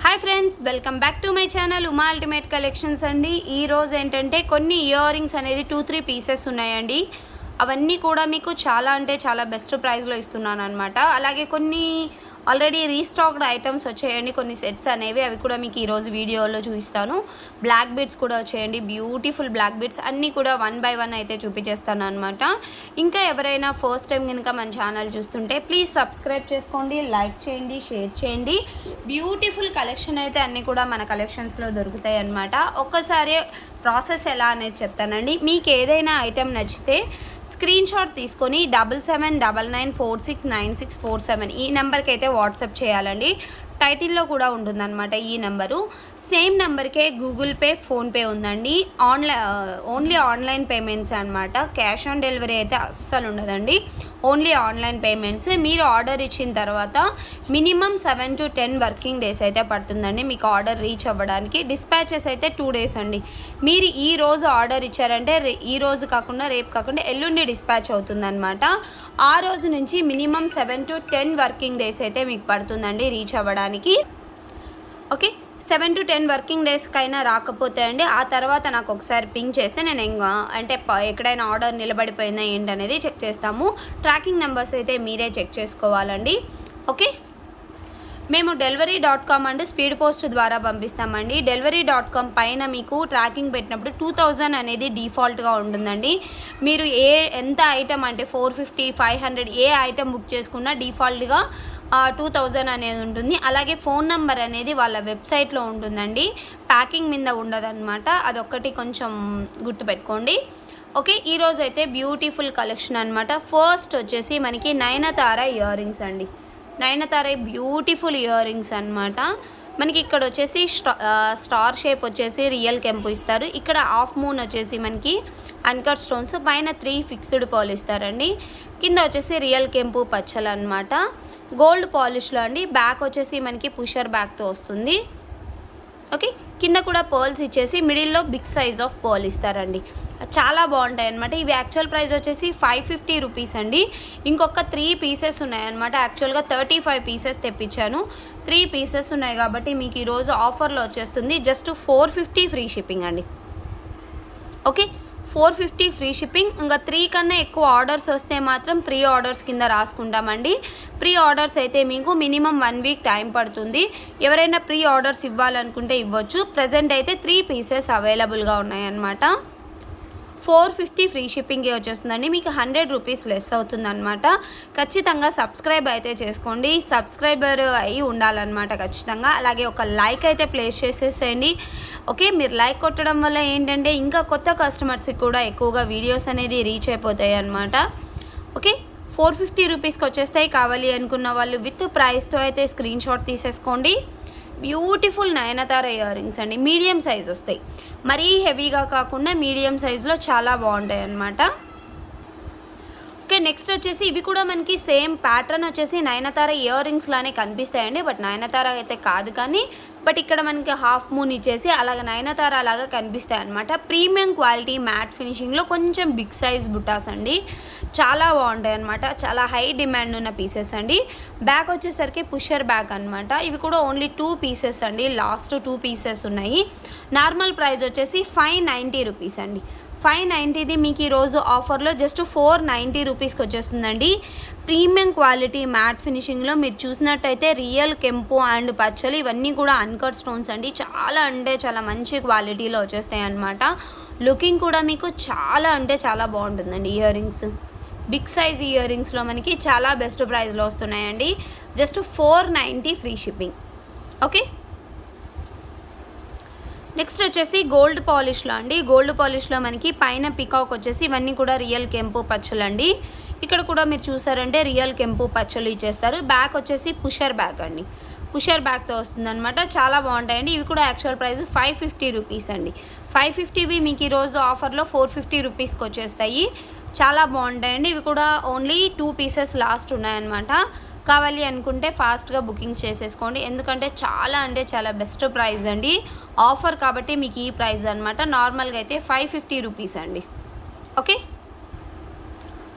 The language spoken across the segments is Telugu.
Hi friends, welcome back to my channel Uma ultimate collections అండి. ఈరోజు ఏంటంటే కొన్ని ఇయర్ రింగ్స్ అనేది 2-3 పీసెస్ ఉన్నాయండి. అవన్నీ కూడా మీకు చాలా అంటే చాలా బెస్ట్ ప్రైస్లో ఇస్తున్నాను అనమాట. అలాగే కొన్ని ఆల్రెడీ రీస్టాక్డ్ ఐటమ్స్ వచ్చాయండి, కొన్ని సెట్స్ అనేవి, అవి కూడా మీకు ఈరోజు వీడియోలో చూపిస్తాను. బ్లాక్ బీడ్స్ కూడా వచ్చాయండి, బ్యూటిఫుల్ బ్లాక్ బీడ్స్ అన్నీ కూడా 1 by 1 అయితే చూపించేస్తాను అనమాట. ఇంకా ఎవరైనా ఫస్ట్ టైం కనుక మన ఛానల్ చూస్తుంటే ప్లీజ్ సబ్స్క్రైబ్ చేసుకోండి, లైక్ చేయండి, షేర్ చేయండి. బ్యూటిఫుల్ కలెక్షన్ అయితే అన్నీ కూడా మన కలెక్షన్స్లో దొరుకుతాయి అనమాట. ఒక్కసారి ప్రాసెస్ ఎలా అనేది చెప్తానండి. మీకు ఏదైనా ఐటెం నచ్చితే స్క్రీన్ షాట్ తీసుకొని 7799469647 ఈ నెంబర్కి అయితే వాట్సాప్ చేయాలండి. టైటిల్లో కూడా ఉంటుందన్నమాట ఈ నెంబరు. సేమ్ నెంబర్కే గూగుల్ పే, ఫోన్పే ఉందండి. ఓన్లీ ఆన్లైన్ పేమెంట్స్ అనమాట. క్యాష్ ఆన్ డెలివరీ అయితే అస్సలు ఉండదండి, ఓన్లీ ఆన్లైన్ పేమెంట్స్. మీరు ఆర్డర్ ఇచ్చిన తర్వాత మినిమం 7 to 10 వర్కింగ్ డేస్ అయితే పడుతుందండి మీకు ఆర్డర్ రీచ్ అవ్వడానికి. డిస్పాచెస్ అయితే 2 days అండి. మీరు ఈ రోజు ఆర్డర్ ఇచ్చారంటే ఈ రోజు కాకుండా రేపు కాకుండా ఎల్లుండి డిస్పాచ్ అవుతుందన్నమాట. ఆ రోజు నుంచి మినిమం 7 to 10 వర్కింగ్ డేస్ అయితే మీకు పడుతుందండి రీచ్ అవ్వడానికి. ఓకే, 7 to 10 వర్కింగ్ డేస్కైనా రాకపోతే అండి ఆ తర్వాత నాకు ఒకసారి పింక్ చేస్తే నేను అంటే ఎక్కడైనా ఆర్డర్ నిలబడిపోయిందా ఏంటనేది చెక్ చేస్తాము. ట్రాకింగ్ నెంబర్స్ అయితే మీరే చెక్ చేసుకోవాలండి. ఓకే, మేము డెలివరీ.com అండ్ స్పీడ్ పోస్ట్ ద్వారా పంపిస్తామండి. డెలివరీ.com పైన మీకు ట్రాకింగ్ పెట్టినప్పుడు 2000 అనేది డిఫాల్ట్గా ఉంటుందండి. మీరు ఎంత ఐటమ్ అంటే 450, 500 ఏ ఐటమ్ బుక్ చేసుకున్నా డిఫాల్ట్గా 2000 అనేది ఉంటుంది. అలాగే ఫోన్ నెంబర్ అనేది వాళ్ళ వెబ్సైట్లో ఉంటుందండి, ప్యాకింగ్ మీద ఉండదన్నమాట. అదొక్కటి కొంచెం గుర్తుపెట్టుకోండి. ఓకే, ఈరోజు అయితే బ్యూటిఫుల్ కలెక్షన్ అనమాట. ఫస్ట్ వచ్చేసి మనకి నయనతార ఇయర్ రింగ్స్ అండి. నయనతార బ్యూటిఫుల్ ఇయర్ రింగ్స్ అనమాట. మనకి ఇక్కడ వచ్చేసి స్టార్ షేప్ వచ్చేసి రియల్ కెంపు ఇస్తారు. ఇక్కడ హాఫ్ మూన్ వచ్చేసి మనకి అన్కట్ స్టోన్స్, పైన 3 ఫిక్స్డ్ పర్ల్ ఇస్తారండి. కింద వచ్చేసి రియల్ కెంపు పచ్చలు అనమాట. గోల్డ్ పాలిష్లో అండి. బ్యాక్ వచ్చేసి మనకి పుషర్ బ్యాక్తో వస్తుంది. ఓకే, కింద కూడా పర్ల్స్ ఇచ్చేసి మిడిల్లో బిగ్ సైజ్ ఆఫ్ పర్ల్ ఇస్తారండి. చాలా బాగుంటాయి అనమాట. ఇవి యాక్చువల్ ప్రైస్ వచ్చేసి 550 రూపీస్ అండి. ఇంకొక 3 పీసెస్ ఉన్నాయన్నమాట. యాక్చువల్గా 35 పీసెస్ తెప్పించాను, 3 పీసెస్ ఉన్నాయి కాబట్టి మీకు ఈరోజు ఆఫర్లో వచ్చేస్తుంది జస్ట్ 450 ఫ్రీ షిప్పింగ్ అండి. Okay, 450 free shipping. ఇంకా 3 కన్నా ఎక్కువ ఆర్డర్స్ వస్తే మాత్రం ప్రీ ఆర్డర్స్ కింద రాసుకుంటామండి. ప్రీ ఆర్డర్స్ అయితే మీకు మినిమం 1 week టైం పడుతుంది. ఎవరైనా ప్రీ ఆర్డర్స్ ఇవ్వాలనుకుంటే ఇవ్వచ్చు. ప్రజెంట్ అయితే 3 పీసెస్ అవైలబుల్గా ఉన్నాయన్నమాట. 450 ఫ్రీ షిప్పింగే వచ్చేస్తుందండి. మీకు 100 రూపీస్ లెస్ అవుతుందన్నమాట. ఖచ్చితంగా సబ్స్క్రైబ్ అయితే చేసుకోండి, సబ్స్క్రైబర్ అయి ఉండాలన్నమాట ఖచ్చితంగా. అలాగే ఒక లైక్ అయితే ప్లేస్ చేసేసేయండి. ఓకే, మీరు లైక్ కొట్టడం వల్ల ఏంటంటే ఇంకా కొత్త కస్టమర్స్కి కూడా ఎక్కువగా వీడియోస్ అనేది రీచ్ అయిపోతాయి అన్నమాట. ఓకే, 450 రూపీస్కి వచ్చేస్తాయి. కావాలి అనుకున్న వాళ్ళు విత్ ప్రైస్తో అయితే స్క్రీన్ షాట్ తీసేసుకోండి. బ్యూటిఫుల్ నయనతార ఇయర్ రింగ్స్ అండి. మీడియం సైజ్ వస్తాయి, మరీ హెవీగా కాకుండా మీడియం సైజులో చాలా బాగుంటాయి అన్నమాట. ఓకే, నెక్స్ట్ వచ్చేసి ఇవి కూడా మనకి సేమ్ ప్యాటర్న్ వచ్చేసి నయనతార ఇయర్ రింగ్స్ లానే కనిపిస్తాయండి. బట్ నయనతార అయితే కాదు, కానీ బట్ ఇక్కడ మనకి హాఫ్ మూన్ ఇచ్చేసి అలాగ నయనతార అలాగా కనిపిస్తాయి అనమాట. ప్రీమియం క్వాలిటీ మ్యాట్ ఫినిషింగ్లో కొంచెం బిగ్ సైజ్ బుట్టాస్ అండి. చాలా బాగుంటాయి అనమాట. చాలా హై డిమాండ్ ఉన్న పీసెస్ అండి. బ్యాక్ వచ్చేసరికి పుషర్ బ్యాక్ అనమాట. ఇవి కూడా ఓన్లీ 2 పీసెస్ అండి, లాస్ట్ 2 పీసెస్ ఉన్నాయి. నార్మల్ ప్రైస్ వచ్చేసి 590 రూపీస్ అండి. 590ది మీకు ఈరోజు ఆఫర్లో జస్ట్ 490 రూపీస్కి వచ్చేస్తుందండి. ప్రీమియం క్వాలిటీ మ్యాట్ ఫినిషింగ్లో మీరు చూసినట్టయితే రియల్ కెంపు అండ్ పచ్చలు ఇవన్నీ కూడా అన్కట్ స్టోన్స్ అండి. చాలా అంటే చాలా మంచి క్వాలిటీలో వచ్చేస్తాయి అన్నమాట. లుకింగ్ కూడా మీకు చాలా అంటే చాలా బాగుంటుందండి. ఇయర్ రింగ్స్ బిగ్ సైజ్ ఇయర్ రింగ్స్లో మనకి చాలా బెస్ట్ ప్రైస్లో వస్తున్నాయండి. Just 490 free shipping. Okay, next వచ్చేసి గోల్డ్ పాలిష్లో అండి. గోల్డ్ పాలిష్లో మనకి పైన పికాక్ వచ్చేసి ఇవన్నీ కూడా రియల్ కెంపు పచ్చలు అండి. ఇక్కడ కూడా మీరు చూసారంటే రియల్ కెంపు పచ్చలు ఇచ్చేస్తారు. బ్యాక్ వచ్చేసి పుషర్ బ్యాక్ అండి, పుషర్ బ్యాక్తో వస్తుందన్నమాట. చాలా బాగుంటాయండి. ఇవి కూడా యాక్చువల్ ప్రైస్ 550 రూపీస్ అండి. 550వి మీకు ఈరోజు ఆఫర్లో 450 రూపీస్కి వచ్చేస్తాయి. చాలా బాగుంటాయండి. ఇవి కూడా ఓన్లీ 2 పీసెస్ లాస్ట్ ఉన్నాయన్నమాట. కావాలి అనుకుంటే ఫాస్ట్గా బుకింగ్స్ చేసేసుకోండి, ఎందుకంటే చాలా అంటే చాలా బెస్ట్ ప్రైస్ అండి. ఆఫర్ కాబట్టి మీకు ఈ ప్రైస్ అనమాట. నార్మల్గా అయితే 550 రూపీస్ అండి. Okay,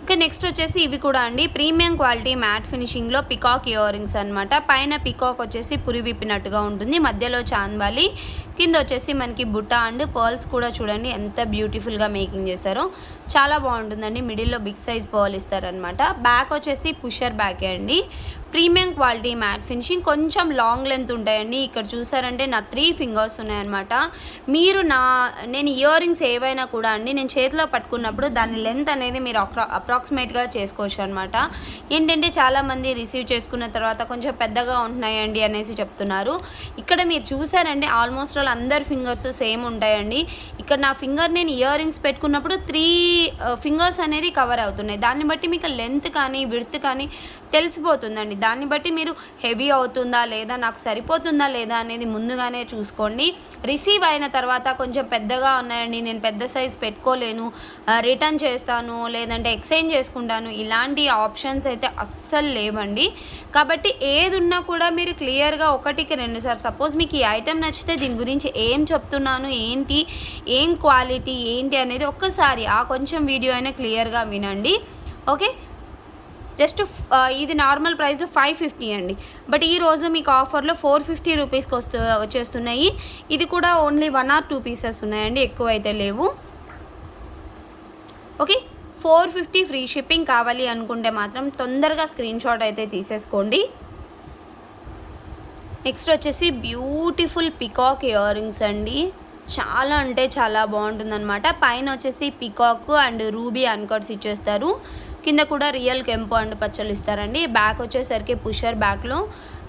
okay. నెక్స్ట్ వచ్చేసి ఇవి కూడా అండి ప్రీమియం క్వాలిటీ మ్యాట్ ఫినిషింగ్లో పికాక్ ఇయర్ రింగ్స్ అనమాట. పైన పికాక్ వచ్చేసి పురి విప్పినట్టుగా ఉంటుంది, మధ్యలో చాంద్బాలి, కింద వచ్చేసి మనకి బుట్ట అండ్ పర్ల్స్ కూడా చూడండి ఎంత బ్యూటిఫుల్గా మేకింగ్ చేశారో, చాలా బాగుంటుందండి. మిడిల్లో బిగ్ సైజ్ పర్ల్ ఇస్తారనమాట. బ్యాక్ వచ్చేసి పుషర్ బ్యాకే అండి, ప్రీమియం క్వాలిటీ మ్యాట్ ఫినిషింగ్, కొంచెం లాంగ్ లెంత్ ఉంటాయండి. ఇక్కడ చూసారంటే నా 3 ఫింగర్స్ ఉన్నాయన్నమాట. మీరు నేను ఇయర్ రింగ్స్ ఏవైనా కూడా అండి నేను చేతిలో పట్టుకున్నప్పుడు దాని లెంత్ అనేది మీరు అప్రాక్సిమేట్గా చేసుకోవచ్చు అనమాట. ఏంటంటే చాలామంది రిసీవ్ చేసుకున్న తర్వాత కొంచెం పెద్దగా ఉంటున్నాయండి అనేసి చెప్తున్నారు. ఇక్కడ మీరు చూసారంటే ఆల్మోస్ట్ ఆల్ అందరి ఫింగర్స్ సేమ్ ఉంటాయండి. ఇక్కడ నా ఫింగర్ నేను ఇయర్ రింగ్స్ పెట్టుకున్నప్పుడు 3 ఫింగర్స్ అనేది కవర్ అవుతున్నాయి. దాన్ని బట్టి మీకు లెంత్ కానీ విడ్త్ కానీ తెలిసిపోతుందండి. దాన్ని బట్టి మీరు హెవీ అవుతుందా లేదా, నాకు సరిపోతుందా లేదా అనేది ముందుగానే చూసుకోండి. రిసీవ్ అయిన తర్వాత కొంచెం పెద్దగా ఉన్నాయండి, నేను పెద్ద సైజ్ పెట్టుకోలేను, రిటర్న్ చేస్తాను లేదంటే ఎక్స్చేంజ్ చేసుకుంటాను, ఇలాంటి ఆప్షన్స్ అయితే అస్సలు లేవండి. కాబట్టి ఏది ఉన్నా కూడా మీరు క్లియర్గా 1కి 2 సార్లు, సపోజ్ మీకు ఈ ఐటెం నచ్చితే దీని గురించి ఏం చెప్తున్నాను ఏంటి, ఏం క్వాలిటీ ఏంటి అనేది ఒక్కసారి ఆ కొంచెం వీడియో అయినా క్లియర్గా వినండి. ఓకే. జస్ట్ ఇది నార్మల్ ప్రైస్ 550 అండి, బట్ ఈరోజు మీకు ఆఫర్లో 450 రూపీస్కి వచ్చేస్తున్నాయి. ఇది కూడా ఓన్లీ 1 or 2 పీసెస్ ఉన్నాయండి, ఎక్కువ అయితే లేవు. ఓకే. 450 free shipping. కావాలి అనుకుంటే మాత్రం తొందరగా స్క్రీన్ షాట్ అయితే తీసేసుకోండి. నెక్స్ట్ వచ్చేసి బ్యూటిఫుల్ పికాక్ ఇయర్ రింగ్స్ అండి, చాలా అంటే చాలా బాగుంటుందన్నమాట. పైన వచ్చేసి పికాక్ అండ్ రూబీ అన్కట్స్ ఇచ్చేస్తారు, కింద కూడా రియల్ కెంపు అండ్ పచ్చలు ఇస్తారండి. బ్యాక్ వచ్చేసరికి పుషర్ బ్యాక్లో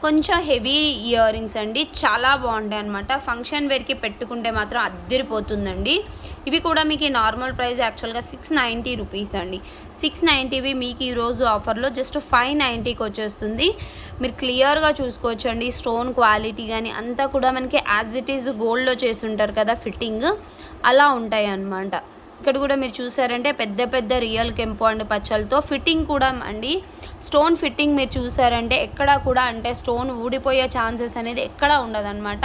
కొంచెం హెవీ ఇయర్ రింగ్స్ అండి, చాలా బాగుంటాయి అనమాట. ఫంక్షన్ వేర్కి పెట్టుకుంటే మాత్రం అద్దరిపోతుందండి. ఇవి కూడా మీకు నార్మల్ ప్రైస్ యాక్చువల్గా 690 రూపీస్ అండి. 690వి మీకు ఈరోజు ఆఫర్లో జస్ట్ 590కి వచ్చేస్తుంది. మీరు క్లియర్గా చూసుకోవచ్చు అండి, స్టోన్ క్వాలిటీ కానీ అంతా కూడా మనకి యాజ్ ఇట్ ఈజ్ గోల్డ్లో చేసి ఉంటారు కదా ఫిట్టింగ్, అలా ఉంటాయి అన్నమాట. ఇక్కడ కూడా మీరు చూసారంటే పెద్ద పెద్ద రియల్ కెంపు అండ్ పచ్చలతో ఫిట్టింగ్ కూడా అండి, స్టోన్ ఫిట్టింగ్ మీరు చూసారంటే ఎక్కడా కూడా అంటే స్టోన్ ఊడిపోయే ఛాన్సెస్ అనేది ఎక్కడా ఉండదన్నమాట.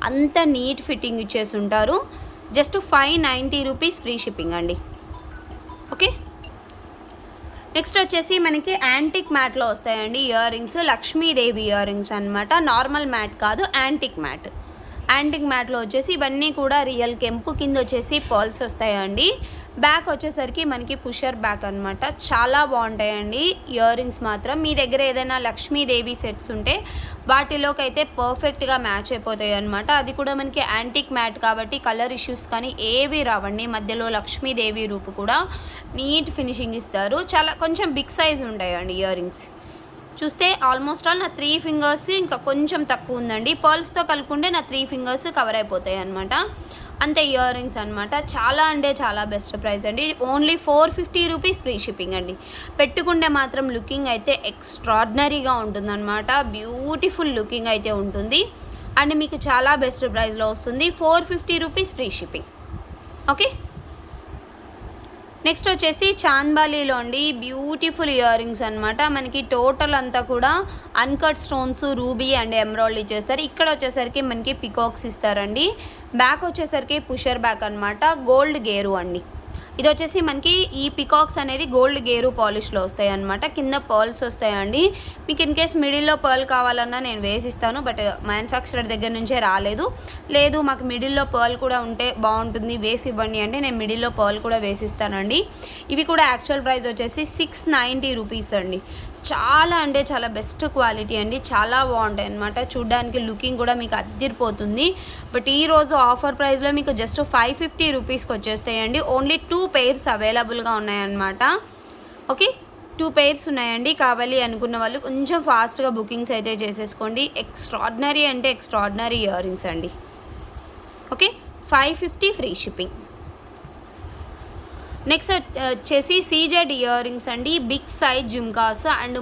అంత నీట్ ఫిట్టింగ్ ఇచ్చేసి ఉంటారు. జస్ట్ 590 రూపీస్ ఫ్రీ షిప్పింగ్ అండి. ఓకే. నెక్స్ట్ వచ్చేసి మనకి యాంటిక్ మ్యాట్లో వస్తాయండి ear rings, Lakshmidevi ear rings అనమాట. నార్మల్ మ్యాట్ కాదు, యాంటిక్ మ్యాట్. యాంటిక్ మ్యాట్లో వచ్చేసి ఇవన్నీ కూడా రియల్ కెంపు, కింద వచ్చేసి పర్ల్స్ వస్తాయండి. బ్యాక్ వచ్చేసరికి మనకి పుషర్ బ్యాక్ అనమాట. చాలా బాగుంటాయండి ఇయర్ రింగ్స్ మాత్రం. మీ దగ్గర ఏదైనా లక్ష్మీదేవి సెట్స్ ఉంటే వాటిలోకి అయితే పర్ఫెక్ట్గా మ్యాచ్ అయిపోతాయి అనమాట. అది కూడా మనకి యాంటిక్ మ్యాట్ కాబట్టి కలర్ ఇష్యూస్ కానీ ఏవి రావండి. మధ్యలో లక్ష్మీదేవి రూపు కూడా నీట్ ఫినిషింగ్ ఇస్తారు. చాలా కొంచెం బిగ్ సైజ్ ఉంటాయండి ఇయర్ రింగ్స్. చూస్తే ఆల్మోస్ట్ ఆల్ నా 3 ఫింగర్స్ ఇంకా కొంచెం తక్కువ ఉందండి, పర్ల్స్తో కలుపుకుంటే నా 3 ఫింగర్స్ కవర్ అయిపోతాయి అనమాట. అంతే ఇయర్ రింగ్స్ అనమాట. చాలా అంటే చాలా బెస్ట్ ప్రైస్ అండి. ఓన్లీ 450 రూపీస్ ఫ్రీ షిప్పింగ్ అండి. పెట్టుకుంటే మాత్రం లుకింగ్ అయితే ఎక్స్ట్రాడినరీగా ఉంటుందన్నమాట. బ్యూటిఫుల్ లుకింగ్ అయితే ఉంటుంది అండ్ మీకు చాలా బెస్ట్ ప్రైస్లో వస్తుంది. 450 rupees free shipping. Okay. Next వచ్చేసి చాంద్బాలీలో అండి బ్యూటిఫుల్ ఇయర్ రింగ్స్ అనమాట. మనకి టోటల్ అంతా కూడా uncut stones, ruby and emerald ఇచ్చేస్తారు. ఇక్కడ వచ్చేసరికి మనకి పికాక్స్ ఇస్తారండి. బ్యాక్ వచ్చేసరికి పుషర్ బ్యాక్ అనమాట, గోల్డ్ గేరు అండి. ఇది వచ్చేసి మనకి ఈ పికాక్స్ అనేది గోల్డ్ గేరు పాలిష్లో వస్తాయి అనమాట. కింద పర్ల్స్ వస్తాయండి. మీకు ఇన్ కేస్ మిడిల్లో పర్ల్ కావాలన్నా నేను వేసిస్తాను, బట్ మ్యానుఫ్యాక్చరర్ దగ్గర నుంచే రాలేదు. లేదు మాకు మిడిల్లో పర్ల్ కూడా ఉంటే బాగుంటుంది వేసి ఇవ్వండి అంటే నేను మిడిల్లో పర్ల్ కూడా వేసిస్తానండి. ఇవి కూడా యాక్చువల్ ప్రైస్ వచ్చేసి 690 రూపీస్ అండి. చాలా అంటే చాలా బెస్ట్ క్వాలిటీ అండి, చాలా బాగుంటాయి అన్నమాట. చూడ్డానికి లుకింగ్ కూడా మీకు అద్దిరిపోతుంది. బట్ ఈరోజు ఆఫర్ ప్రైస్లో మీకు జస్ట్ 550 రూపీస్కి వచ్చేస్తాయండి. ఓన్లీ 2 pairs అవైలబుల్గా ఉన్నాయన్నమాట. ఓకే. 2 pairs ఉన్నాయండి. కావాలి అనుకున్న వాళ్ళు కొంచెం ఫాస్ట్గా బుకింగ్స్ అయితే చేసేసుకోండి. ఎక్స్ట్రాడినరీ అంటే ఎక్స్ట్రాడినరీ ఇయర్ రింగ్స్ అండి. ఓకే. 550 free shipping. నెక్స్ట్ వచ్చేసి సీజెడ్ ఇయర్ రింగ్స్ అండి, big size jhumkas and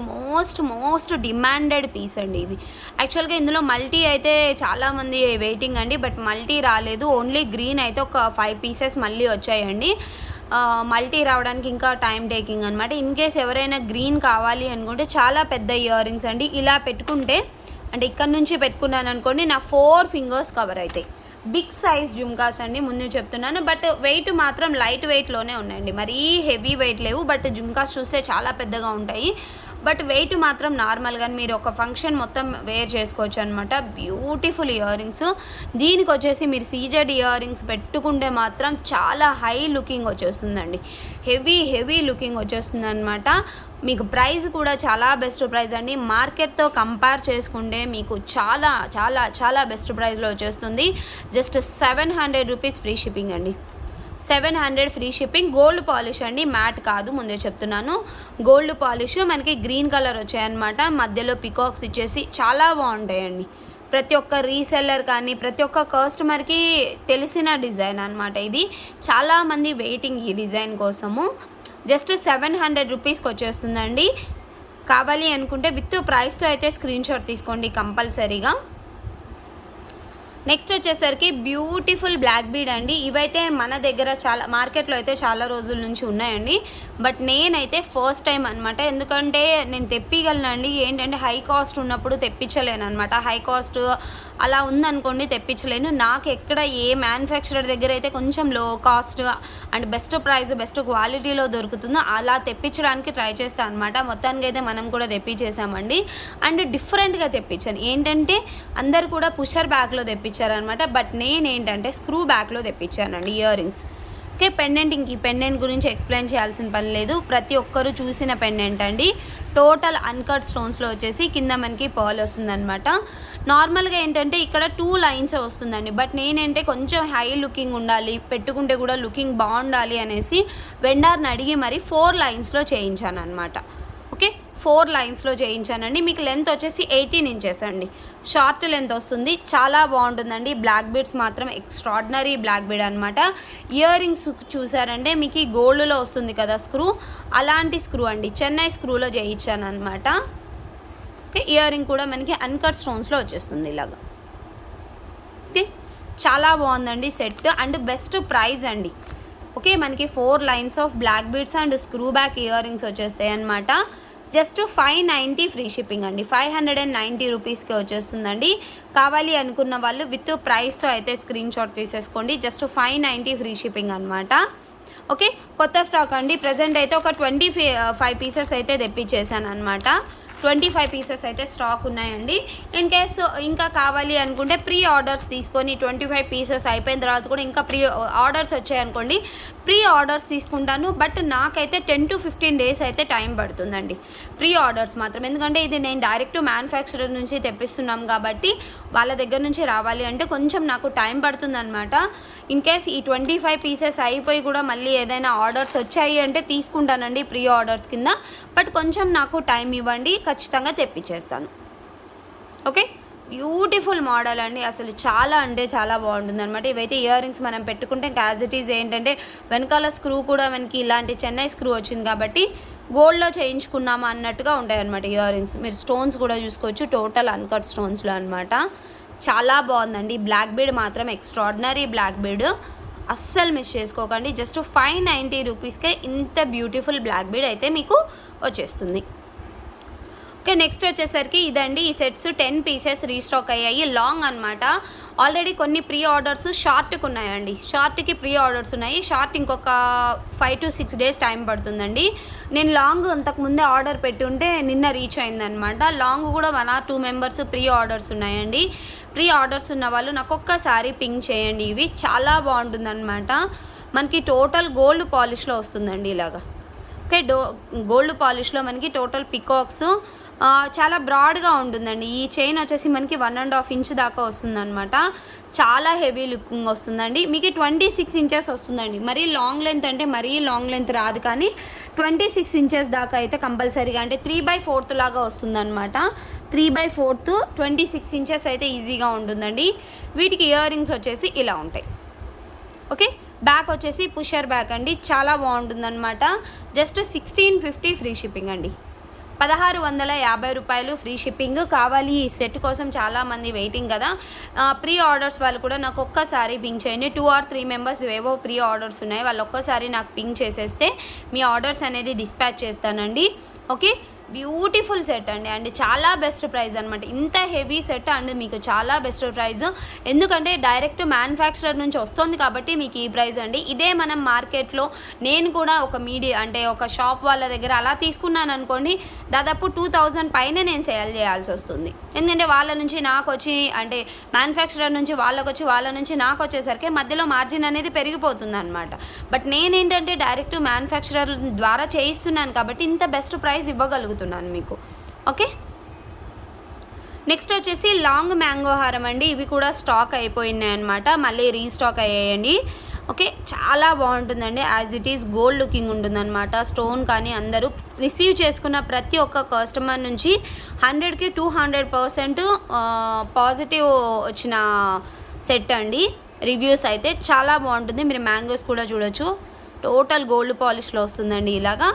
most demanded piece అండి ఇవి. యాక్చువల్గా ఇందులో మల్టీ అయితే చాలామంది వెయిటింగ్ అండి, బట్ మల్టీ రాలేదు. ఓన్లీ గ్రీన్ అయితే ఒక 5 పీసెస్ మళ్ళీ వచ్చాయండి. మల్టీ రావడానికి ఇంకా టైం టేకింగ్ అనమాట. ఇన్ కేస్ ఎవరైనా గ్రీన్ కావాలి అనుకుంటే చాలా పెద్ద ఇయర్ రింగ్స్ అండి. ఇలా పెట్టుకుంటే అంటే ఇక్కడ నుంచి పెట్టుకున్నాను అనుకోండి, నా 4 ఫింగర్స్ కవర్ అవుతాయి. బిగ్ సైజ్ జుమ్కాస్ అండి, ముందు చెప్తున్నాను. బట్ వెయిట్ మాత్రం లైట్ వెయిట్లోనే ఉన్నాయండి, మరీ హెవీ వెయిట్ లేవు. బట్ జుమ్కాస్ చూస్తే చాలా పెద్దగా ఉంటాయి, బట్ వెయిట్ మాత్రం నార్మల్గా మీరు ఒక ఫంక్షన్ మొత్తం వేర్ చేసుకోవచ్చు అనమాట. Beautiful ear rings. దీనికి వచ్చేసి మీరు సీజెడ్ ఇయర్ రింగ్స్ పెట్టుకుంటే మాత్రం చాలా హై లుకింగ్ వచ్చేస్తుందండి, హెవీ లుకింగ్ వచ్చేస్తుంది అనమాట. మీకు ప్రైస్ కూడా చాలా బెస్ట్ ప్రైస్ అండి. మార్కెట్తో కంపేర్ చేసుకుంటే మీకు చాలా చాలా చాలా బెస్ట్ ప్రైస్లో వచ్చేస్తుంది. జస్ట్ 700 రూపీస్ ఫ్రీ షిప్పింగ్ అండి, 700 ఫ్రీ షిప్పింగ్. గోల్డ్ పాలిష్ అండి, మ్యాట్ కాదు, ముందే చెప్తున్నాను. గోల్డ్ పాలిష్ మనకి గ్రీన్ కలర్ వచ్చాయన్నమాట, మధ్యలో పికాక్స్ ఇచ్చేసి చాలా బాగుంటాయండి. ప్రతి ఒక్క రీసెల్లర్ కానీ ప్రతి ఒక్క కస్టమర్కి తెలిసిన డిజైన్ అనమాట ఇది. చాలామంది వెయిటింగ్ ఈ డిజైన్ కోసము. జస్ట్ 700 రూపీస్కి వచ్చేస్తుందండి. కావాలి అనుకుంటే విత్ ప్రైస్తో అయితే స్క్రీన్ షాట్ తీసుకోండి కంపల్సరీగా. నెక్స్ట్ వచ్చేసరికి బ్యూటిఫుల్ బ్లాక్ బీడ్ అండి. ఇవైతే మన దగ్గర చాలా మార్కెట్లో అయితే చాలా రోజుల నుంచి ఉన్నాయండి, బట్ నేనైతే ఫస్ట్ టైం అనమాట. ఎందుకంటే నేను తెప్పిగలనండి, ఏంటంటే హై కాస్ట్ ఉన్నప్పుడు తెప్పించలేను అనమాట. హై కాస్ట్ అలా ఉందనుకోండి తెప్పించలేను. నాకు ఎక్కడ ఏ మ్యానుఫ్యాక్చరర్ దగ్గర అయితే కొంచెం లో cost and best price best క్వాలిటీలో దొరుకుతుందో అలా తెప్పించడానికి ట్రై చేస్తాను అనమాట. మొత్తానికి అయితే మనం కూడా తెప్పించేసామండి. అండ్ డిఫరెంట్గా తెప్పించాను, ఏంటంటే అందరు కూడా పుషర్ బ్యాగ్లో తెప్పించారనమాట, బట్ నేనేంటంటే స్క్రూ బ్యాగ్లో తెప్పించానండి ఇయర్ రింగ్స్. ఓకే, పెండెంట్, ఇంక ఈ పెండెంట్ గురించి ఎక్స్ప్లెయిన్ చేయాల్సిన పని లేదు, ప్రతి ఒక్కరూ చూసిన పెండెంట్ అండి. టోటల్ అన్కట్ స్టోన్స్లో వచ్చేసి కింద మనకి పర్ల్ వస్తుందన్నమాట. నార్మల్గా ఏంటంటే ఇక్కడ 2 లైన్స్ వస్తుందండి, బట్ నేనంటే కొంచెం హై లుకింగ్ ఉండాలి, పెట్టుకుంటే కూడా లుకింగ్ బాగుండాలి అనేసి వెండర్ని అడిగి మరి 4 లైన్స్లో చేయించాను అనమాట. ఓకే, 4 లైన్స్లో చేయించానండి. మీకు లెంత్ వచ్చేసి 18 ఇంచెస్ అండి, షార్ట్ లెంత్ వస్తుంది. చాలా బాగుంటుందండి. బ్లాక్ బీడ్స్ మాత్రం ఎక్స్ట్రాడినరీ బ్లాక్ బీడ్ అనమాట. ఇయర్ రింగ్స్ చూసారంటే మీకు ఈ గోల్డ్లో వస్తుంది కదా స్క్రూ, అలాంటి స్క్రూ అండి, చెన్నై స్క్రూలో చేయించాను అనమాట. ఓకే, ఇయర్ రింగ్ కూడా మనకి అన్కట్ స్టోన్స్లో వచ్చేస్తుంది ఇలాగా. ఓకే, చాలా బాగుందండి సెట్ అండ్ బెస్ట్ ప్రైస్ అండి. ఓకే, మనకి 4 lines of black beads and screw back earrings వచ్చేస్తాయి అనమాట. జస్ట్ 590 ఫ్రీ షిప్పింగ్ అండి, 590 రూపీస్కి వచ్చేస్తుందండి. కావాలి అనుకున్న వాళ్ళు విత్ ప్రైస్తో అయితే స్క్రీన్ షాట్ తీసేసుకోండి. జస్ట్ 590 ఫ్రీ షిప్పింగ్ అనమాట. ఓకే, కొత్త స్టాక్ అండి. ప్రజెంట్ అయితే ఒక 25 పీసెస్ అయితే తెప్పించేసాను అనమాట. 25 పీసెస్ అయితే స్టాక్ ఉన్నాయండి. ఇన్ కేస్ ఇంకా కావాలి అనుకుంటే ప్రీ ఆర్డర్స్ తీసుకొని 25 పీసెస్ అయిపోయిన తర్వాత కూడా ఇంకా ప్రీ ఆర్డర్స్ వచ్చాయనుకోండి, ప్రీ ఆర్డర్స్ తీసుకుంటాను. బట్ నాకైతే 10 to 15 డేస్ అయితే టైం పడుతుందండి ప్రీ ఆర్డర్స్ మాత్రం, ఎందుకంటే ఇది నేను డైరెక్ట్ మ్యానుఫ్యాక్చరర్ నుంచి తెప్పిస్తున్నాం కాబట్టి వాళ్ళ దగ్గర నుంచి రావాలి అంటే కొంచెం నాకు టైం పడుతుందన్నమాట. ఇన్ కేస్ ఈ 25 పీసెస్ అయిపోయి కూడా మళ్ళీ ఏదైనా ఆర్డర్స్ వచ్చాయి అంటే తీసుకుంటానండి ప్రీ ఆర్డర్స్ కింద, బట్ కొంచెం నాకు టైం ఇవ్వండి, ఖచ్చితంగా తెప్పించేస్తాను. ఓకే, బ్యూటిఫుల్ మోడల్ అండి, అసలు చాలా అంటే చాలా బాగుంటుంది అనమాట. ఇవైతే ఇయర్ రింగ్స్ మనం పెట్టుకుంటే యాజ్ ఇట్ ఈజ్ ఏంటంటే వెనకాల స్క్రూ కూడా మనకి ఇలాంటి చెన్నై స్క్రూ వచ్చింది కాబట్టి గోల్డ్లో చేయించుకున్నామా అన్నట్టుగా ఉంటాయి అనమాట ఇయర్ రింగ్స్. మీరు స్టోన్స్ కూడా చూసుకోవచ్చు, టోటల్ అన్కట్ స్టోన్స్లో అనమాట. చాలా బాగుందండి. బ్లాక్ బీడ్ మాత్రం ఎక్స్ట్రాడినరీ బ్లాక్ బీడ్, అస్సలు మిస్ చేసుకోకండి. జస్ట్ 590 రూపీస్కే ఇంత బ్యూటిఫుల్ బ్లాక్ బీడ్ అయితే మీకు వచ్చేస్తుంది. ఓకే, నెక్స్ట్ వచ్చేసరికి ఇదండి, ఈ సెట్స్ 10 పీసెస్ రీస్టాక్ అయ్యాయి, లాంగ్ అనమాట. ఆల్రెడీ కొన్ని ప్రీ ఆర్డర్స్ షార్ట్కి ఉన్నాయండి, షార్ట్కి ప్రీ ఆర్డర్స్ ఉన్నాయి. షార్ట్ ఇంకొక 5 to 6 డేస్ టైం పడుతుందండి. నేను లాంగ్ అంతకుముందే ఆర్డర్ పెట్టి ఉంటే నిన్న రీచ్ అయిందనమాట. లాంగ్ కూడా 1 or 2 మెంబర్స్ ప్రీ ఆర్డర్స్ ఉన్నాయండి. ప్రీ ఆర్డర్స్ ఉన్న వాళ్ళు నాకు ఒక్కసారి పింక్ చేయండి. ఇవి చాలా బాగుంటుందన్నమాట. మనకి టోటల్ గోల్డ్ పాలిష్లో వస్తుందండి ఇలాగా. ఓకే, గోల్డ్ పాలిష్లో మనకి టోటల్ పికాక్స్ చాలా బ్రాడ్గా ఉంటుందండి. ఈ చైన్ వచ్చేసి మనకి 1.5 ఇంచ్ దాకా వస్తుందన్నమాట. చాలా హెవీ లుకింగ్ వస్తుందండి. మీకు 26 ఇంచెస్ వస్తుందండి. మరీ లాంగ్ లెంత్ అంటే మరీ లాంగ్ లెంత్ రాదు, కానీ 26 ఇంచెస్ దాకా అయితే కంపల్సరీగా, అంటే 3/4 లాగా వస్తుందన్నమాట. 3/4 26 ఇంచెస్ అయితే ఈజీగా ఉంటుందండి. వీటికి ఇయర్ రింగ్స్ వచ్చేసి ఇలా ఉంటాయి. ఓకే, బ్యాక్ వచ్చేసి పుషర్ బ్యాక్ అండి, చాలా బాగుంటుందన్నమాట. జస్ట్ 1650 ఫ్రీ షిప్పింగ్ అండి, 1650 రూపాయలు ఫ్రీ షిప్పింగ్. కావాలి ఈ సెట్ కోసం చాలామంది వెయిటింగ్ కదా, ప్రీ ఆర్డర్స్ వాళ్ళు కూడా నాకు ఒక్కసారి పింక్ చేయండి. 2 or 3 మెంబర్స్ ఏవో ప్రీ ఆర్డర్స్ ఉన్నాయి, వాళ్ళు ఒక్కసారి నాకు పింక్ చేసేస్తే మీ ఆర్డర్స్ అనేది డిస్పాచ్ చేస్తానండి. ఓకే, బ్యూటిఫుల్ సెట్ అండి చాలా బెస్ట్ ప్రైస్ అనమాట. ఇంత హెవీ సెట్ అండి మీకు చాలా బెస్ట్ ప్రైస్, ఎందుకంటే డైరెక్ట్ మ్యానుఫ్యాక్చరర్ నుంచి వస్తుంది కాబట్టి మీకు ఈ ప్రైస్ అండి. ఇదే మనం మార్కెట్లో నేను కూడా ఒక అంటే ఒక షాప్ వాళ్ళ దగ్గర అలా తీసుకున్నాను అనుకోండి, దాదాపు 2000 పైన నేను సేల్ చేయాల్సి వస్తుంది. ఎందుకంటే వాళ్ళ నుంచి నాకు వచ్చి అంటే మ్యానుఫ్యాక్చరర్ నుంచి వాళ్ళకి వచ్చి వాళ్ళ నుంచి నాకు వచ్చేసరికి మధ్యలో మార్జిన్ అనేది పెరిగిపోతుంది అనమాట. బట్ నేనేంటంటే డైరెక్ట్ మ్యానుఫ్యాక్చరర్ ద్వారా చేయిస్తున్నాను కాబట్టి ఇంత బెస్ట్ ప్రైస్ ఇవ్వగలుగుతున్నాను మీకు. ఓకే, నెక్స్ట్ వచ్చేసి లాంగ్ మ్యాంగో హారం అండి. ఇవి కూడా స్టాక్ అయిపోయినాయి అనమాట, మళ్ళీ రీస్టాక్ అయ్యాయండి. ఓకే, చాలా బాగుంటుందండి. As it is gold looking ఉంటుందన్నమాట. స్టోన్ కానీ అందరూ రిసీవ్ చేసుకున్న ప్రతి ఒక్క కస్టమర్ నుంచి 100కి 200% పాజిటివ్ వచ్చిన సెట్ అండి. రివ్యూస్ అయితే చాలా బాగుంటుంది. మీరు మ్యాంగోస్ కూడా చూడొచ్చు, టోటల్ గోల్డ్ పాలిష్లో వస్తుందండి ఇలాగా.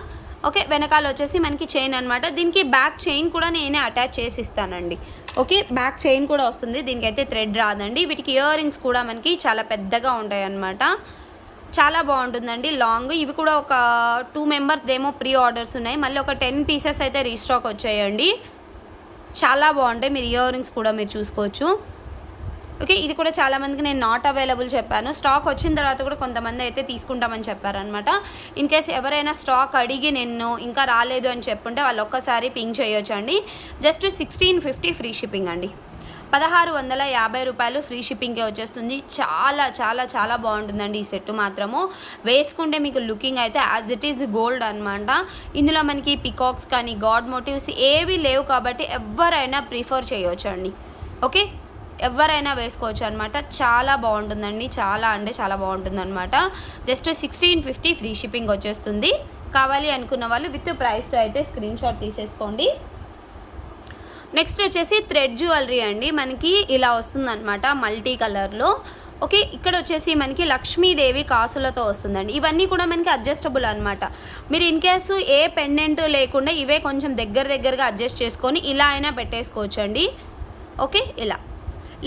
ఓకే, వెనకాల వచ్చేసి మనకి చైన్ అనమాట. దీనికి బ్యాక్ చైన్ కూడా నేనే అటాచ్ చేసి ఇస్తానండి. ఓకే, బ్యాక్ చైన్ కూడా వస్తుంది, దీనికైతే థ్రెడ్ రాదండి. వీటికి ఇయర్ రింగ్స్ కూడా మనకి చాలా పెద్దగా ఉంటాయి అన్నమాట. చాలా బాగుంటుందండి లాంగ్. ఇవి కూడా ఒక 2 మెంబర్స్ ఏమో ప్రీ ఆర్డర్స్ ఉన్నాయి, మళ్ళీ ఒక 10 పీసెస్ అయితే రీస్టాక్ వచ్చాయండి. చాలా బాగుంటాయి, మీరు ఇయర్ రింగ్స్ కూడా మీరు చూసుకోవచ్చు. ఓకే, ఇది కూడా చాలామందికి నేను నాట్ అవైలబుల్ చెప్పాను. స్టాక్ వచ్చిన తర్వాత కూడా కొంతమంది అయితే తీసుకుంటామని చెప్పారనమాట. ఇన్ కేస్ ఎవరైనా స్టాక్ అడిగి నేను ఇంకా రాలేదు అని చెప్పుంటే వాళ్ళు ఒక్కసారి పింక్ చేయొచ్చు అండి. జస్ట్ 1650 ఫ్రీ షిప్పింగ్ అండి. 1650 రూపాయలు ఫ్రీ షిప్పింగ్కే వచ్చేస్తుంది. చాలా చాలా చాలా బాగుంటుందండి ఈ సెట్ మాత్రము. వేసుకుంటే మీకు లుకింగ్ అయితే యాజ్ ఇట్ ఈజ్ గోల్డ్ అనమాట. ఇందులో మనకి పికాక్స్ కానీ గాడ్ మోటివ్స్ ఏవి లేవు కాబట్టి ఎవరైనా ప్రిఫర్ చేయొచ్చు అండి. ఓకే, ఎవరైనా వేసుకోవచ్చు అనమాట. చాలా బాగుంటుందండి, చాలా అంటే చాలా బాగుంటుంది అనమాట. జస్ట్ 1650 ఫ్రీ షిప్పింగ్ వచ్చేస్తుంది. కావాలి అనుకున్న వాళ్ళు విత్ ప్రైస్తో అయితే స్క్రీన్ షాట్ తీసేసుకోండి. నెక్స్ట్ వచ్చేసి థ్రెడ్ జ్యువెలరీ అండి. మనకి ఇలా వస్తుందన్నమాట మల్టీ కలర్లో. ఓకే, ఇక్కడ వచ్చేసి మనకి లక్ష్మీదేవి కాసులతో వస్తుందండి. ఇవన్నీ కూడా మనకి అడ్జస్టబుల్ అనమాట. మీరు ఇన్ కేసు ఏ పెండెంట్ లేకుండా ఇవే కొంచెం దగ్గరగా అడ్జస్ట్ చేసుకొని ఇలా అయినా పెట్టేసుకోవచ్చు అండి. ఓకే, ఇలా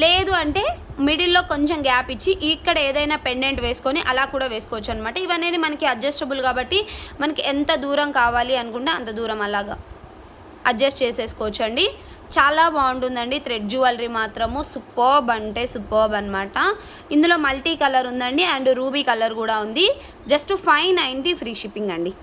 లేదు అంటే మిడిల్లో కొంచెం గ్యాప్ ఇచ్చి ఇక్కడ ఏదైనా పెండెంట్ వేసుకొని అలా కూడా వేసుకోవచ్చు అనమాట. ఇవనేది మనకి అడ్జస్టబుల్ కాబట్టి మనకి ఎంత దూరం కావాలి అనుకుంటే అంత దూరం అలాగా అడ్జస్ట్ చేసేసుకోవచ్చు అండి. చాలా బాగుంటుందండి థ్రెడ్ జ్యువెలరీ మాత్రము. సూపర్బ్ అంటే సూపర్బ్ అనమాట. ఇందులో మల్టీ కలర్ ఉందండి అండ్ రూబీ కలర్ కూడా ఉంది. జస్ట్ 590 ఫ్రీ షిప్పింగ్ అండి.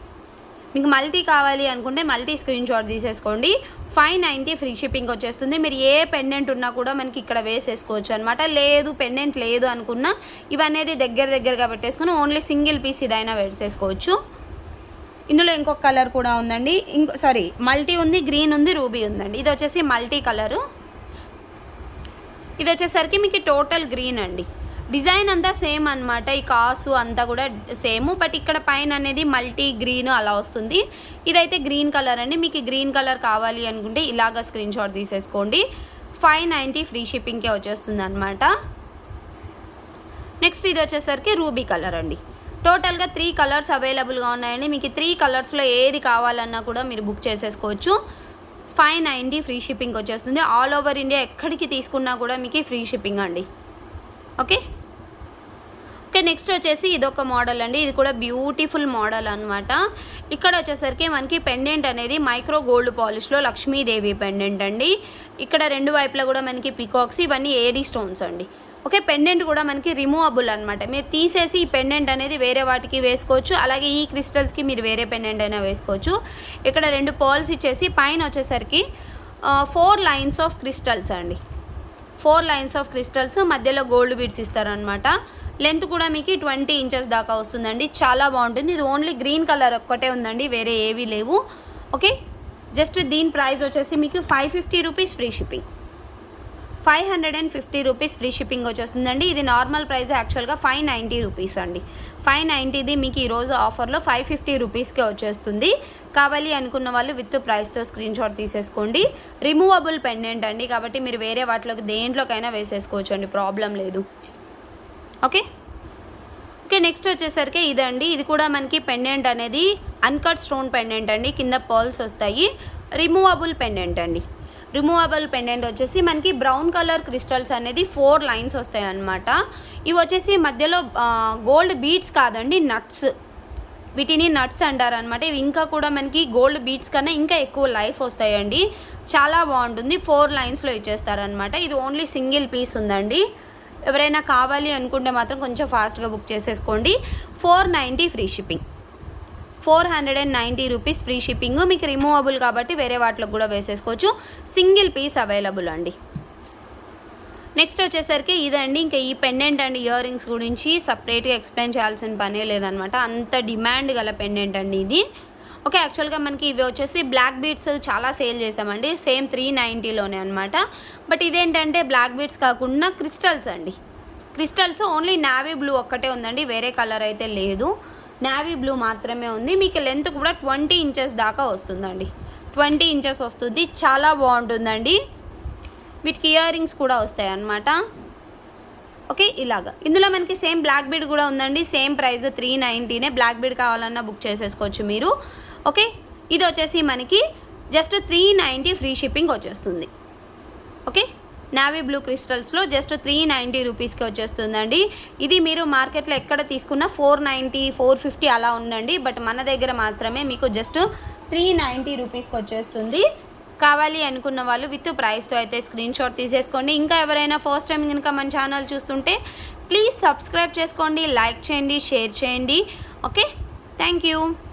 మీకు మల్టీ కావాలి అనుకుంటే మల్టీ స్క్రీన్ షాట్ తీసేసుకోండి. 590 ఫ్రీ షిప్పింగ్ వచ్చేస్తుంది. మీరు ఏ పెండెంట్ ఉన్నా కూడా మనకి ఇక్కడ వేసేసుకోవచ్చు అనమాట. లేదు పెండెంట్ లేదు అనుకున్నా ఇవనేది దగ్గరగా పెట్టేసుకుని ఓన్లీ సింగిల్ పీస్ ఇదైనా వేసేసుకోవచ్చు. ఇందులో ఇంకొక కలర్ కూడా ఉందండి. మల్టీ ఉంది, గ్రీన్ ఉంది, రూబీ ఉందండి. ఇది వచ్చేసి మల్టీ కలరు. ఇది వచ్చేసరికి మీకు టోటల్ గ్రీన్ అండి. డిజైన్ అంతా సేమ్ అనమాట. ఈ కాసు అంతా కూడా సేమ్, బట్ ఇక్కడ పైన అనేది మల్టీ గ్రీన్ అలా వస్తుంది. ఇదైతే గ్రీన్ కలర్ అండి. మీకు గ్రీన్ కలర్ కావాలి అనుకుంటే ఇలాగ స్క్రీన్ షాట్ తీసేసుకోండి. 590 ఫ్రీ షిప్పింగ్కే వచ్చేస్తుంది అనమాట. నెక్స్ట్ ఇది వచ్చేసరికి రూబీ కలర్ అండి. టోటల్గా 3 కలర్స్ అవైలబుల్గా ఉన్నాయండి. మీకు 3 కలర్స్లో ఏది కావాలన్నా కూడా మీరు బుక్ చేసేసుకోవచ్చు. 590 ఫ్రీ షిప్పింగ్ వచ్చేస్తుంది. ఆల్ ఓవర్ ఇండియా ఎక్కడికి తీసుకున్నా కూడా మీకు ఫ్రీ షిప్పింగ్ అండి. ఓకే, నెక్స్ట్ వచ్చేసి ఇదొక మోడల్ అండి. ఇది కూడా బ్యూటిఫుల్ మోడల్ అనమాట. ఇక్కడ వచ్చేసరికి మనకి పెండెంట్ అనేది మైక్రో గోల్డ్ పాలిష్లో లక్ష్మీదేవి పెండెంట్ అండి. ఇక్కడ 2 వైపులా కూడా మనకి పికాక్స్, ఇవన్నీ ఏడీ స్టోన్స్ అండి. ఓకే, పెండెంట్ కూడా మనకి రిమూవబుల్ అనమాట. మీరు తీసేసి ఈ పెండెంట్ అనేది వేరే వాటికి వేసుకోవచ్చు. అలాగే ఈ క్రిస్టల్స్కి మీరు వేరే పెండెంట్ అయినా వేసుకోవచ్చు. ఇక్కడ 2 పర్ల్స్ ఇచ్చేసి పైన వచ్చేసరికి 4 లైన్స్ ఆఫ్ క్రిస్టల్స్ అండి. 4 లైన్స్ ఆఫ్ క్రిస్టల్స్ మధ్యలో గోల్డ్ బీడ్స్ ఇస్తారనమాట. లెంత్ కూడా మీకు 20 ఇంచెస్ దాకా వస్తుందండి. చాలా బాగుంటుంది. ఇది ఓన్లీ గ్రీన్ కలర్ ఒక్కటే ఉందండి, వేరే ఏవీ లేవు. ఓకే, జస్ట్ దీని ప్రైస్ వచ్చేసి మీకు 550 rupees free shipping. 550 rupees free shipping వచ్చేస్తుందండి. ఇది నార్మల్ ప్రైస్ యాక్చువల్గా 590 రూపీస్ అండి. 590ది మీకు ఈరోజు ఆఫర్లో 550 రూపీస్కే వచ్చేస్తుంది. కావాలి అనుకున్న వాళ్ళు విత్ ప్రైస్తో స్క్రీన్ షాట్ తీసేసుకోండి. రిమూవబుల్ పెండెంట్ అండి, కాబట్టి మీరు వేరే వాటిలోకి దేంట్లోకైనా వేసేసుకోవచ్చు అండి, ప్రాబ్లం లేదు. ఓకే, నెక్స్ట్ వచ్చేసరికి ఇదండి. ఇది కూడా మనకి పెండెంట్ అనేది అన్కట్ స్టోన్ పెండెంట్ అండి. కింద పర్ల్స్ వస్తాయి. రిమూవబుల్ పెండెంట్ అండి. రిమూవబుల్ పెండెంట్ వచ్చేసి మనకి బ్రౌన్ కలర్ క్రిస్టల్స్ అనేది 4 లైన్స్ వస్తాయి అన్నమాట. ఇవి వచ్చేసి మధ్యలో గోల్డ్ బీడ్స్ కాదండి, నట్స్. వీటిని నట్స్ అంటారు అనమాట. ఇవి ఇంకా కూడా మనకి గోల్డ్ బీట్స్ కన్నా ఇంకా ఎక్కువ లైఫ్ వస్తాయండి. చాలా బాగుంటుంది. 4 లైన్స్లో ఇచ్చేస్తారనమాట. ఇది ఓన్లీ సింగిల్ పీస్ ఉందండి. ఎవరైనా కావాలి అనుకుంటే మాత్రం కొంచెం ఫాస్ట్గా బుక్ చేసేసుకోండి. 490 free shipping, 490 rupees free shipping. మీకు రిమూవబుల్ కాబట్టి వేరే వాటిలో కూడా వేసేసుకోవచ్చు. సింగిల్ పీస్ అవైలబుల్ అండి. నెక్స్ట్ వచ్చేసరికి ఇదండి. ఇంకా ఈ పెండెంట్ అండ్ ఇయర్ రింగ్స్ గురించి సపరేట్గా ఎక్స్ప్లెయిన్ చేయాల్సిన పనే లేదనమాట. అంత డిమాండ్ గల పెండెంట్ అండి ఇది. ఓకే, యాక్చువల్గా మనకి ఇవి వచ్చేసి బ్లాక్ బీడ్స్ చాలా సేల్ చేసామండి. సేమ్ 390లోనే అనమాట. బట్ ఇదేంటంటే బ్లాక్ బీడ్స్ కాకుండా క్రిస్టల్స్ అండి. క్రిస్టల్స్ ఓన్లీ నావీ బ్లూ ఒక్కటే ఉందండి, వేరే కలర్ అయితే లేదు. నావీ బ్లూ మాత్రమే ఉంది. మీకు లెంత్ కూడా 20 ఇంచెస్ దాకా వస్తుందండి. 20 ఇంచెస్ వస్తుంది. చాలా బాగుంటుందండి. వీటికి ఇయర్ రింగ్స్ కూడా వస్తాయి అన్నమాట. ఓకే, ఇలాగా ఇందులో మనకి సేమ్ బ్లాక్ బీడ్ కూడా ఉందండి. సేమ్ ప్రైస్ 390నే. బ్లాక్ బీడ్ కావాలన్నా బుక్ చేసేసుకోవచ్చు మీరు. ఓకే, ఇది వచ్చేసి మనకి జస్ట్ 390 ఫ్రీ షిప్పింగ్ వచ్చేస్తుంది. ఓకే, నావీ బ్లూ క్రిస్టల్స్లో జస్ట్ 390 రూపీస్కి వచ్చేస్తుందండి. ఇది మీరు మార్కెట్లో ఎక్కడ తీసుకున్నా 490, 450 అలా ఉందండి. బట్ మన దగ్గర మాత్రమే మీకు జస్ట్ 390 రూపీస్కి వచ్చేస్తుంది. కావాలి అనుకున్న వాళ్ళు విత్ ప్రైస్తో అయితే స్క్రీన్ షాట్ తీసేసుకోండి. ఇంకా ఎవరైనా ఫస్ట్ టైం కనుక మన ఛానల్ చూస్తుంటే ప్లీజ్ సబ్స్క్రైబ్ చేసుకోండి, లైక్ చేయండి, షేర్ చేయండి. Okay, thank you.